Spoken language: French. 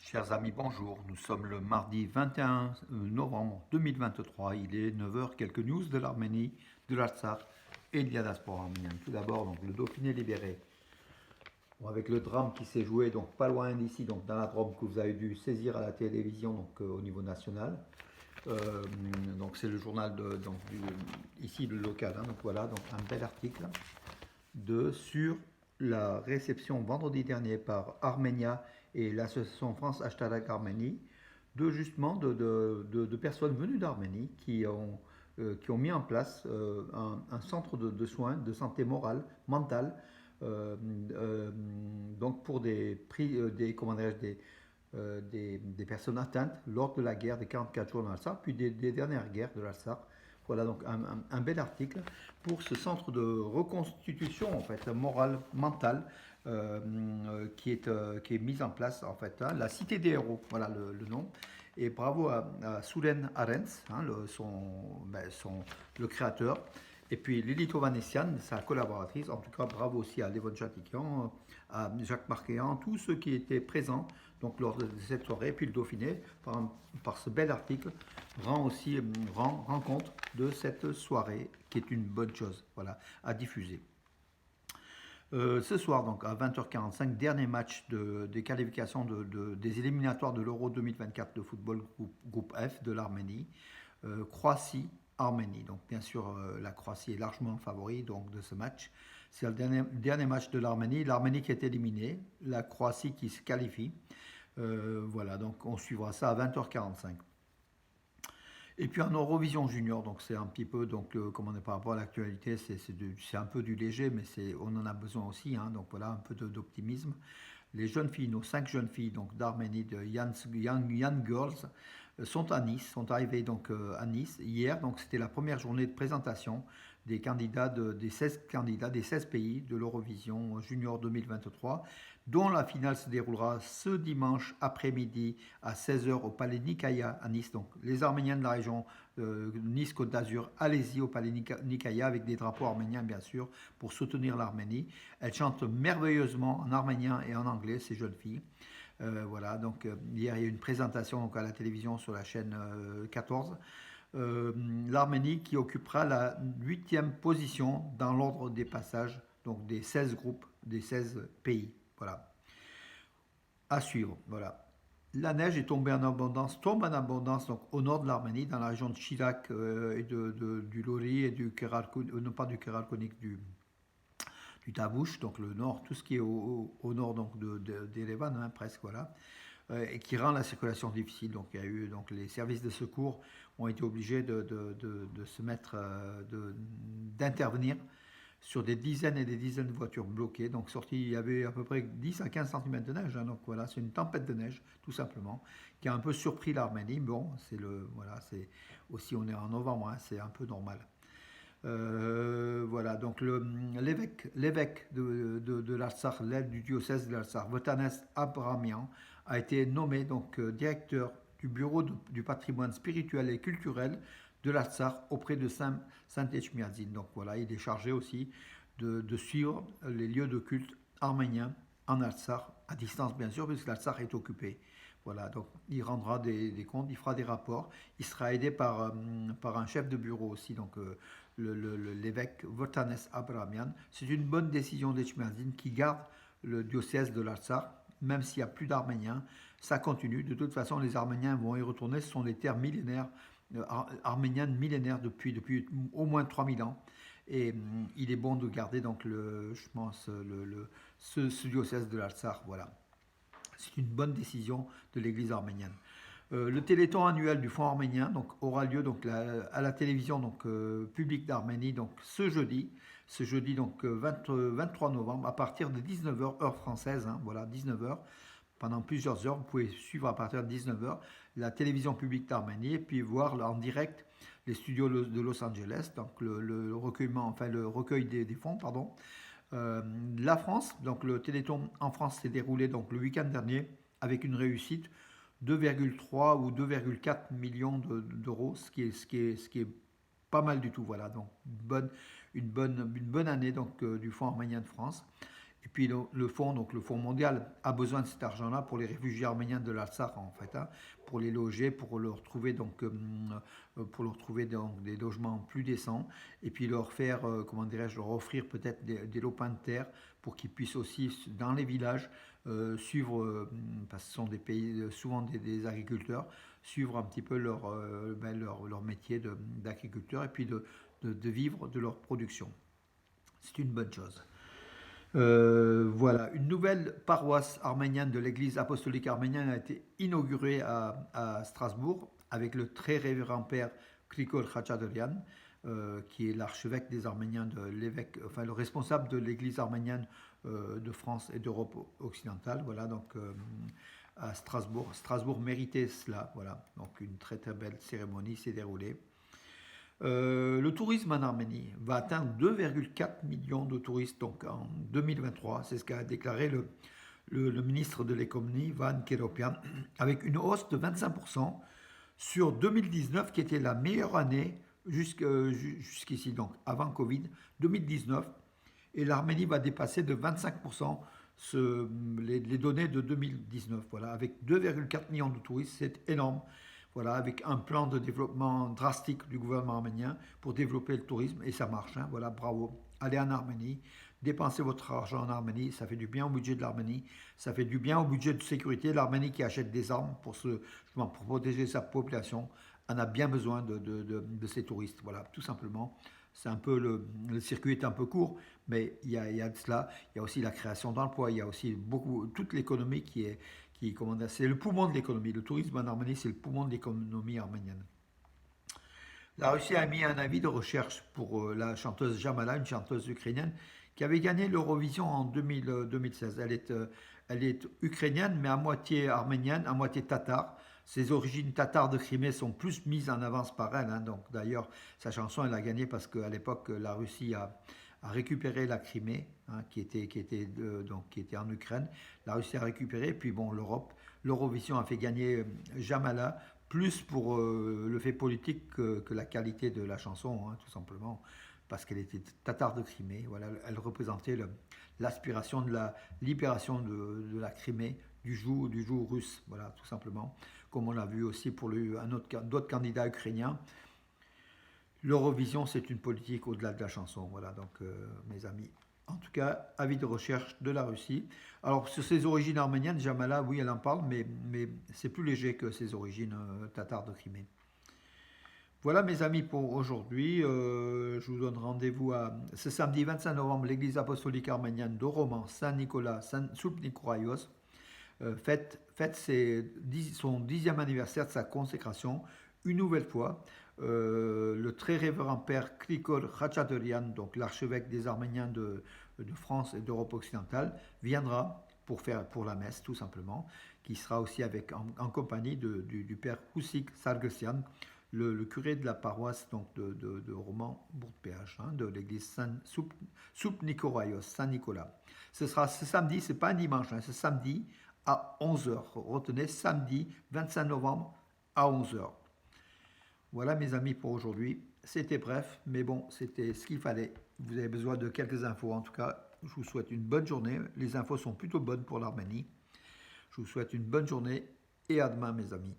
Chers amis, bonjour. Nous sommes le mardi 21 novembre 2023. Il est 9 heures. Quelques news de l'Arménie, de l'Artsakh et de la diaspora arménienne. Tout d'abord, donc, le Dauphiné libéré. Bon, avec le drame qui s'est joué donc pas loin d'ici, donc dans la Drôme que vous avez dû saisir à la télévision donc, au niveau national. Donc c'est le journal ici le local. Donc voilà, donc un bel article sur la réception vendredi dernier par Armenia et l'association France Hashtag Arménie de personnes venues d'Arménie qui ont mis en place un centre de soins de santé morale, mentale, donc pour des personnes atteintes lors de la guerre des 44 jours dans l'Alsace, puis des dernières guerres de l'Alsace. Voilà donc un bel article pour ce centre de reconstitution en fait morale, mentale, qui est mis en place en fait, hein, la Cité des héros, voilà le nom. Et bravo à Soulen Arens, hein, le créateur. Et puis Lilith Ovanessian, sa collaboratrice. En tout cas, bravo aussi à Levon Chatikian, à Jacques Marquéan, tous ceux qui étaient présents donc, lors de cette soirée. Et puis le Dauphiné, par ce bel article, rend compte de cette soirée, qui est une bonne chose, voilà, à diffuser. Ce soir, donc à 20h45, dernier match des qualifications des éliminatoires de l'Euro 2024 de football groupe F de l'Arménie. Croatie-Arménie. Donc bien sûr, la Croatie est largement favori donc, de ce match. C'est le dernier match de l'Arménie. L'Arménie qui est éliminée, la Croatie qui se qualifie. Voilà, donc on suivra ça à 20h45. Et puis en Eurovision Junior, donc c'est un petit peu, donc comment on est par rapport à l'actualité, c'est un peu du léger, mais on en a besoin aussi, hein, donc voilà, un peu d'optimisme. Les jeunes filles, nos 5 jeunes filles donc d'Arménie, de Young Girls, sont à Nice, sont arrivées donc à Nice hier, donc c'était la première journée de présentation des candidats des 16 candidats des 16 pays de l'Eurovision Junior 2023, dont la finale se déroulera ce dimanche après-midi à 16h au Palais Nicaïa à Nice. Donc les Arméniens de la région Nice-Côte d'Azur, allez-y au Palais Nicaïa avec des drapeaux arméniens bien sûr pour soutenir l'Arménie. Elles chantent merveilleusement en arménien et en anglais, ces jeunes filles. Voilà, donc hier il y a eu une présentation donc, à la télévision sur la chaîne 14. L'Arménie qui occupera la 8e position dans l'ordre des passages, donc des 16 groupes, des 16 pays. Voilà. À suivre, voilà. La neige est tombée en abondance, tombe en abondance donc, au nord de l'Arménie, dans la région de Chirac et du Lori et du Keralkonik, non pas du Keralkonik, du Tavouche, donc le nord, tout ce qui est au nord donc d'Erevan, hein, presque, voilà, et qui rend la circulation difficile. Donc il y a eu donc les services de secours ont été obligés de se mettre, d'intervenir sur des dizaines et des dizaines de voitures bloquées. Donc il y avait à peu près 10 à 15 cm de neige. Hein, donc voilà, c'est une tempête de neige, tout simplement, qui a un peu surpris l'Arménie. Bon, c'est aussi on est en novembre, hein, c'est un peu normal. Voilà, donc l'évêque de l'Artsakh, l'aide du diocèse de l'Artsakh, Votanes Abramian, a été nommé donc directeur du bureau du patrimoine spirituel et culturel de l'Artsakh auprès de Saint Echmiadzin. Donc voilà, il est chargé aussi de suivre les lieux de culte arméniens en Artsakh, à distance bien sûr, puisque l'Artsakh est occupé. Voilà, donc il rendra des comptes, il fera des rapports, il sera aidé par un chef de bureau aussi, donc l'évêque Votanes Abramian. C'est une bonne décision d'Echmiadzin qui garde le diocèse de l'Artsakh, même s'il n'y a plus d'Arméniens, ça continue. De toute façon, les Arméniens vont y retourner, ce sont des terres millénaires, arméniennes millénaires depuis au moins 3000 ans. Et il est bon de garder donc je pense, ce diocèse de l'Artsakh, voilà. C'est une bonne décision de l'Église arménienne. Le téléthon annuel du Fonds arménien donc, aura lieu donc, à la télévision donc, publique d'Arménie donc, ce jeudi donc, 23 novembre à partir de 19h heure française, hein, voilà 19h. Pendant plusieurs heures, vous pouvez suivre à partir de 19h la télévision publique d'Arménie et puis voir là, en direct les studios de Los Angeles, donc le recueil des fonds, pardon. La France, donc le Téléthon en France s'est déroulé donc le week-end dernier avec une réussite 2,3 ou 2,4 millions d'euros, ce qui est pas mal du tout. Voilà, donc une bonne année donc, du Fonds arménien de France. Et puis le fonds, donc le Fonds mondial, a besoin de cet argent-là pour les réfugiés arméniens de l'Artsakh, en fait, hein, pour les loger, pour leur trouver donc, des logements plus décents, et puis leur faire, comment dirais-je, leur offrir peut-être des lopins de terre pour qu'ils puissent aussi, dans les villages, suivre, parce que ce sont des pays, souvent des agriculteurs, suivre un petit peu leur métier d'agriculteur et puis de vivre de leur production. C'est une bonne chose. Voilà, une nouvelle paroisse arménienne de l'Église apostolique arménienne a été inaugurée à Strasbourg avec le très révérend père Krikol Khachaturian, qui est l'archevêque des Arméniens, l'évêque, enfin le responsable de l'Église arménienne de France et d'Europe occidentale. Voilà, donc à Strasbourg. Strasbourg méritait cela. Voilà, donc une très très belle cérémonie s'est déroulée. Le tourisme en Arménie va atteindre 2,4 millions de touristes donc en 2023. C'est ce qu'a déclaré le ministre de l'économie, Van Keropian, avec une hausse de 25% sur 2019, qui était la meilleure année jusqu'ici, donc avant Covid, 2019. Et l'Arménie va dépasser de 25% les données de 2019. Voilà, avec 2,4 millions de touristes, c'est énorme. Voilà, avec un plan de développement drastique du gouvernement arménien pour développer le tourisme, et ça marche, hein, voilà, bravo. Allez en Arménie, dépensez votre argent en Arménie, ça fait du bien au budget de l'Arménie, ça fait du bien au budget de sécurité. L'Arménie qui achète des armes pour protéger sa population en a bien besoin de ces touristes, voilà, tout simplement. C'est un peu le circuit est un peu court, mais il y a de cela. Il y a aussi la création d'emplois, il y a aussi toute l'économie c'est le poumon de l'économie. Le tourisme en Arménie, c'est le poumon de l'économie arménienne. La Russie a mis un avis de recherche pour la chanteuse Jamala, une chanteuse ukrainienne, qui avait gagné l'Eurovision en 2016. Elle est ukrainienne, mais à moitié arménienne, à moitié tatar. Ses origines tatares de Crimée sont plus mises en avance par elle, hein. Donc d'ailleurs, sa chanson, elle a gagné parce qu'à l'époque, la Russie a récupéré la Crimée, hein, qui était en Ukraine. La Russie a récupéré, puis bon, l'Eurovision a fait gagner Jamala, plus pour le fait politique que la qualité de la chanson, hein, tout simplement, parce qu'elle était tatare de Crimée. Voilà, elle représentait l'aspiration de la libération de la Crimée du joug russe, voilà, tout simplement, comme on l'a vu aussi pour d'autres candidats ukrainiens. L'Eurovision, c'est une politique au-delà de la chanson. Voilà, donc mes amis. En tout cas, avis de recherche de la Russie. Alors, sur ses origines arméniennes, Jamala, oui, elle en parle, mais c'est plus léger que ses origines tatares de Crimée. Voilà, mes amis, pour aujourd'hui. Je vous donne rendez-vous ce samedi 25 novembre, l'église apostolique arménienne de Roman, Saint-Nicolas, Saint-Soupnicouraios, fête son 10e anniversaire de sa consécration. Une nouvelle fois, le très révérend père Krikol Khachaturian, donc l'archevêque des Arméniens de France et d'Europe occidentale, viendra pour la messe, tout simplement, qui sera aussi en compagnie du père Houssik Sargessian, le curé de la paroisse donc de Roman-Bourg-de-Péage, hein, de l'église Saint-Soupnicouraios, Saint-Nicolas. Ce sera ce samedi, c'est pas un dimanche, hein, c'est samedi à 11h. Retenez, samedi 25 novembre à 11h. Voilà mes amis pour aujourd'hui. C'était bref, mais bon, c'était ce qu'il fallait. Vous avez besoin de quelques infos. En tout cas, je vous souhaite une bonne journée. Les infos sont plutôt bonnes pour l'Arménie. Je vous souhaite une bonne journée et à demain mes amis.